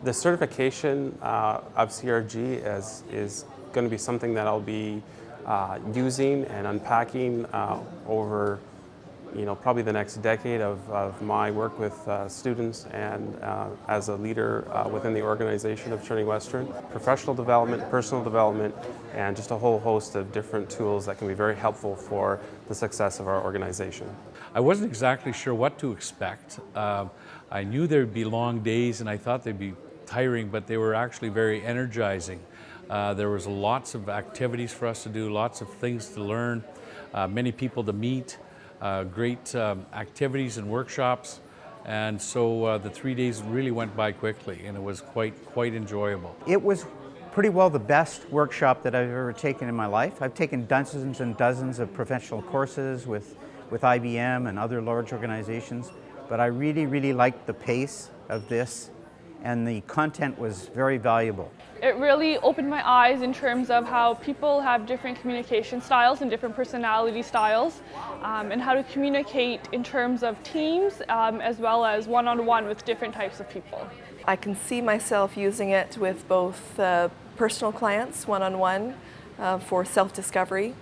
The certification of CRG is going to be something that I'll be using and unpacking over probably the next decade of my work with students and as a leader within the organization of Trinity Western. Professional development, personal development, and just a whole host of different tools that can be very helpful for the success of our organization. I wasn't exactly sure what to expect. I knew there'd be long days and I thought they'd be tiring, but they were actually very energizing. There was lots of activities for us to do, lots of things to learn, many people to meet, great activities and workshops, and so the 3 days really went by quickly, and it was quite enjoyable. It was pretty well the best workshop that I've ever taken in my life. I've taken dozens and dozens of professional courses with IBM and other large organizations, but I really liked the pace of this, and the content was very valuable. It really opened my eyes in terms of how people have different communication styles and different personality styles, and how to communicate in terms of teams as well as one-on-one with different types of people. I can see myself using it with both personal clients, one-on-one, for self-discovery,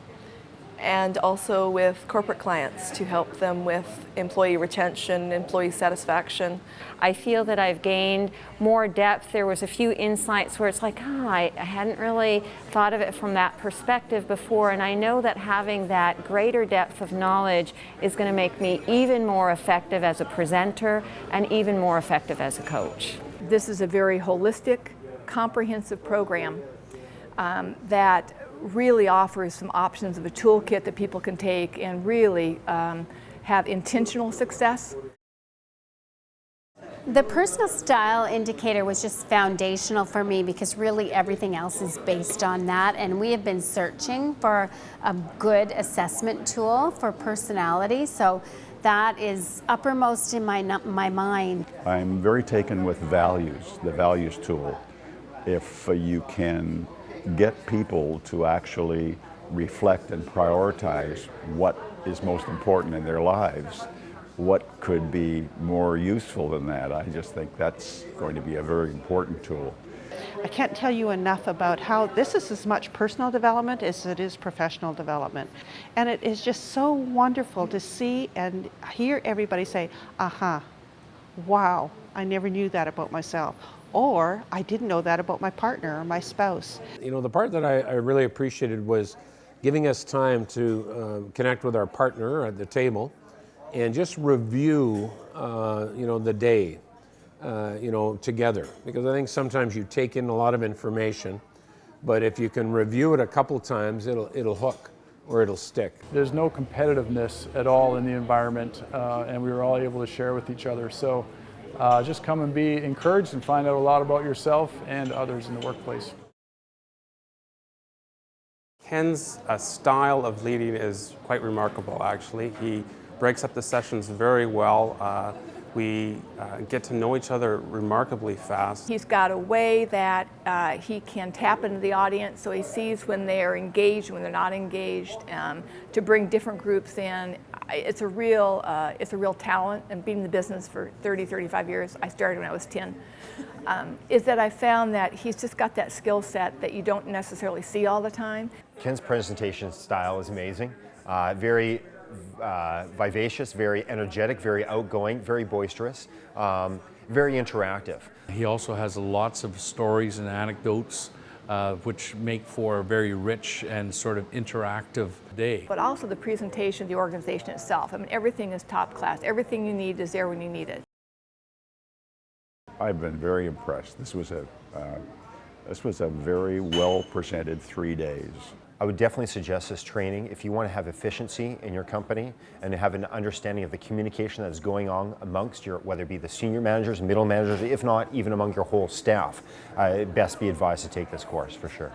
and also with corporate clients to help them with employee retention, employee satisfaction. I feel that I've gained more depth. There was a few insights where it's like, I hadn't really thought of it from that perspective before, and I know that having that greater depth of knowledge is going to make me even more effective as a presenter and even more effective as a coach. This is a very holistic, comprehensive program that really offers some options of a toolkit that people can take and really have intentional success. The personal style indicator was just foundational for me because really everything else is based on that, and we have been searching for a good assessment tool for personality, so that is uppermost in my mind. I'm very taken with values, the values tool. If you can get people to actually reflect and prioritize what is most important in their lives, what could be more useful than that? I just think that's going to be a very important tool. I can't tell you enough about how this is as much personal development as it is professional development. And it is just so wonderful to see and hear everybody say, aha, wow, I never knew that about myself. Or I didn't know that about my partner or my spouse. The part that I really appreciated was giving us time to connect with our partner at the table and just review, the day, together. Because I think sometimes you take in a lot of information, but if you can review it a couple times, it'll hook or it'll stick. There's no competitiveness at all in the environment, and we were all able to share with each other. So just come and be encouraged and find out a lot about yourself and others in the workplace. Ken's style of leading is quite remarkable, actually. He breaks up the sessions very well. We get to know each other remarkably fast. He's got a way that he can tap into the audience so he sees when they're engaged and when they're not engaged, to bring different groups in. It's a real talent, and being in the business for 35 years, I started when I was 10, is that I found that he's just got that skill set that you don't necessarily see all the time. Ken's presentation style is amazing, very vivacious, very energetic, very outgoing, very boisterous, very interactive. He also has lots of stories and anecdotes which make for a very rich and sort of interactive day. But also the presentation of the organization itself. I mean, everything is top class. Everything you need is there when you need it. I've been very impressed. This was a very well presented 3 days. I would definitely suggest this training if you want to have efficiency in your company and have an understanding of the communication that is going on amongst your, whether it be the senior managers, middle managers, if not even among your whole staff. Best be advised to take this course for sure.